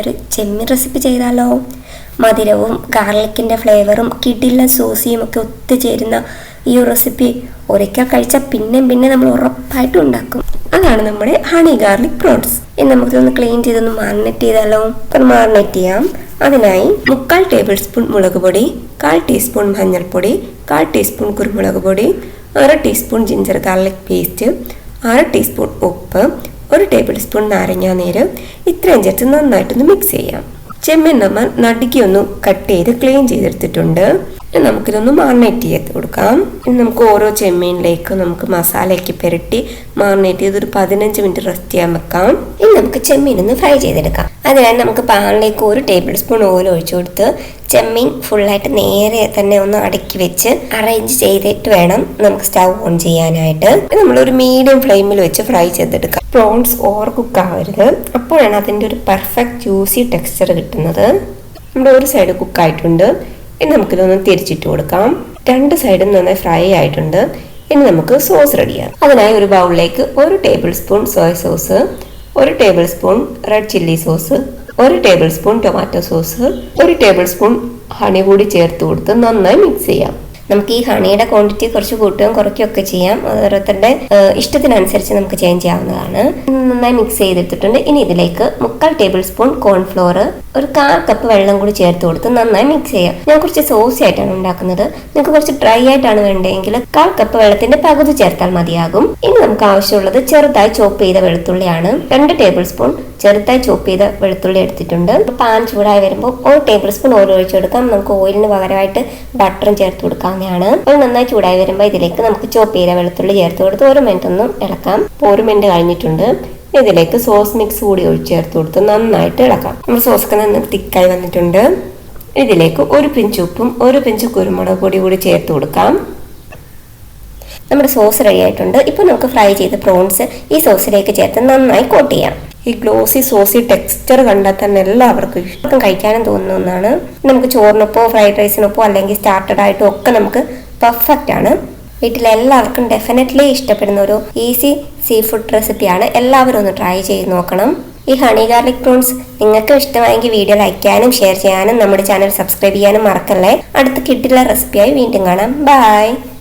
ഒരു ചെമ്മീൻ റെസിപ്പി ചെയ്താലോ? മധുരവും ഗാർലിക്കിൻ്റെ ഫ്ലേവറും കിടിലൻ സോസിയും ഒക്കെ ഒത്തുചേരുന്ന ഈ ഒരു റെസിപ്പി ഒരിക്കൽ കഴിച്ചാൽ പിന്നെ നമ്മൾ ഉറപ്പായിട്ടും ഉണ്ടാക്കും. അതാണ് നമ്മുടെ ഹണി ഗാർലിക് പ്രോൺസ്. ഇനി നമുക്കിതൊന്ന് ക്ലീൻ ചെയ്തൊന്ന് മാറിനേറ്റ് ചെയ്താലോ? അപ്പം മാറിനേറ്റ് ചെയ്യാം. അതിനായി 3/4 ടേബിൾ സ്പൂൺ മുളക് പൊടി, 1/4 ടീസ്പൂൺ മഞ്ഞൾപ്പൊടി, 1/4 ടീസ്പൂൺ കുരുമുളക് പൊടി, 1/2 teaspoon ginger garlic paste, 1/2 teaspoon ഉപ്പ്, 1 ടേബിൾ സ്പൂൺ നാരങ്ങാ നീര്, ഇത്രയും ചേർത്ത് നന്നായിട്ടൊന്ന് മിക്സ് ചെയ്യാം. ചെമ്മീൻ നമ്മൾ നടുക്കി ഒന്ന് കട്ട് ചെയ്ത് ക്ലീൻ ചെയ്തെടുത്തിട്ടുണ്ട്. നമുക്കിതൊന്ന് മാറിനേറ്റ് ചെയ്ത് കൊടുക്കാം. ഇനി നമുക്ക് ഓരോ ചെമ്മീനിലേക്ക് നമുക്ക് മസാലയൊക്കെ പുരട്ടി മാറിനേറ്റ് ചെയ്ത് ഒരു 15 മിനിറ്റ് റെസ്റ്റ് ചെയ്യാൻ വെക്കാം. ഇനി നമുക്ക് ചെമ്മീൻ ഒന്ന് ഫ്രൈ ചെയ്തെടുക്കാം. അതിനായി നമുക്ക് പാനിലേക്ക് 1 ടേബിൾ സ്പൂൺ ഓയിൽ ഒഴിച്ചു കൊടുത്ത് ചെമ്മീൻ ഫുള്ളായിട്ട് നേരെ തന്നെ ഒന്ന് അടുക്കി വെച്ച് അറേഞ്ച് ചെയ്തിട്ട് വേണം നമുക്ക് സ്റ്റൗ ഓൺ ചെയ്യാനായിട്ട്. നമ്മളൊരു മീഡിയം ഫ്ലെയിമിൽ വെച്ച് ഫ്രൈ ചെയ്തെടുക്കാം. പ്രോൺസ് ഓവർ കുക്ക് ആവരുത്, അപ്പോഴാണ് അതിൻ്റെ ഒരു പെർഫെക്റ്റ് ജ്യൂസി ടെക്സ്ചർ കിട്ടുന്നത്. നമ്മുടെ ഒരു സൈഡ് കുക്കായിട്ടുണ്ട്. ഇനി നമുക്കിതൊന്ന് തിരിച്ചിട്ട് കൊടുക്കാം. 2 സൈഡും നന്നായി ഫ്രൈ ആയിട്ടുണ്ട്. ഇനി നമുക്ക് സോസ് റെഡിയാക്കാം. അതിനായി ഒരു ബൗളിലേക്ക് 1 table spoon soya sauce, 1 table spoon red chilli sauce, 1 table spoon tomato sauce, 1 table spoon honey കൂടി ചേർത്ത് കൊടുത്ത് നന്നായി മിക്സ് ചെയ്യാം. നമുക്ക് ഈ ഹണിയുടെ ക്വാണ്ടിറ്റി കുറച്ച് കൂട്ടുകയും കുറയ്ക്കുകയൊക്കെ ചെയ്യാം. ഓരോരുത്തരുടെ ഇഷ്ടത്തിനനുസരിച്ച് നമുക്ക് ചേഞ്ച് ചെയ്യാവുന്നതാണ്. നന്നായി മിക്സ് ചെയ്തെടുത്തിട്ടുണ്ട്. ഇനി ഇതിലേക്ക് 3/4 ടേബിൾ സ്പൂൺ കോൺഫ്ലോർ, ഒരു 1/4 കപ്പ് വെള്ളം കൂടി ചേർത്ത് കൊടുത്ത് നന്നായി മിക്സ് ചെയ്യാം. ഞാൻ കുറച്ച് സോസി ആയിട്ടാണ് ഉണ്ടാക്കുന്നത്. നിങ്ങൾക്ക് കുറച്ച് ഡ്രൈ ആയിട്ടാണ് വേണ്ടതെങ്കിൽ 1/4 കപ്പ് വെള്ളത്തിന്റെ പകുതി ചേർത്താൽ മതിയാകും. ഇനി നമുക്ക് ആവശ്യമുള്ളത് ചെറുതായി ചോപ്പ് ചെയ്ത വെളുത്തുള്ളിയാണ്. 2 ടേബിൾ സ്പൂൺ ചെറുതായി ചോപ്പ് ചെയ്ത വെളുത്തുള്ളി എടുത്തിട്ടുണ്ട്. പാൻ ചൂടായി വരുമ്പോൾ 1 ടേബിൾ സ്പൂൺ ഓയിൽ ഒഴിച്ചു കൊടുക്കാം. നമുക്ക് ഓയിലിന് പകരമായിട്ട് ബട്ടറും ചേർത്ത് കൊടുക്കാവുന്നതാണ്. അപ്പോൾ നന്നായി ചൂടായി വരുമ്പോൾ ഇതിലേക്ക് നമുക്ക് ചോപ്പ് ചെയ്ത വെളുത്തുള്ളി ചേർത്ത് കൊടുത്ത് 1 മിനിറ്റ് ഒന്നും ഇളക്കാം. 1 മിനിറ്റ് കഴിഞ്ഞിട്ടുണ്ട്. ഇതിലേക്ക് സോസ് മിക്സ് കൂടി ഒഴിച്ച് ചേർത്ത് കൊടുത്ത് നന്നായിട്ട് ഇളക്കാം. നമ്മുടെ സോസൊക്കെ നന്നായി തിക്കായി വന്നിട്ടുണ്ട്. ഇതിലേക്ക് 1 പിഞ്ച് ഉപ്പും 1 പിഞ്ച് കുരുമുളക് പൊടി കൂടി ചേർത്ത് കൊടുക്കാം. നമ്മുടെ സോസ് റെഡി ആയിട്ടുണ്ട്. ഇപ്പോൾ നമുക്ക് ഫ്രൈ ചെയ്ത പ്രോൺസ് ഈ സോസിലേക്ക് ചേർത്ത് നന്നായി കോട്ട് ചെയ്യാം. ഈ ഗ്ലോസി സോസി ടെക്സ്ചർ കണ്ടാൽ തന്നെ എല്ലാവർക്കും ഇഷ്ടം, കഴിക്കാനും തോന്നുന്ന ഒന്നാണ്. നമുക്ക് ചോറിനൊപ്പോ ഫ്രൈഡ് റൈസിനൊപ്പോ അല്ലെങ്കിൽ സ്റ്റാർട്ടഡ് ആയിട്ടും ഒക്കെ നമുക്ക് പെർഫെക്റ്റ് ആണ്. വീട്ടിലെല്ലാവർക്കും ഡെഫിനറ്റ്ലി ഇഷ്ടപ്പെടുന്ന ഒരു ഈസി സീ ഫുഡ് റെസിപ്പിയാണ്. എല്ലാവരും ഒന്ന് ട്രൈ ചെയ്ത് നോക്കണം. ഈ ഹണി ഗാർലിക് പ്രോൺസ് നിങ്ങൾക്ക് ഇഷ്ടമായെങ്കിൽ വീഡിയോ ലൈക്ക് ചെയ്യാനും ഷെയർ ചെയ്യാനും നമ്മുടെ ചാനൽ സബ്സ്ക്രൈബ് ചെയ്യാനും മറക്കല്ലേ. അടുത്ത കിട്ടുള്ള റെസിപ്പിയായി വീണ്ടും കാണാം. ബൈ.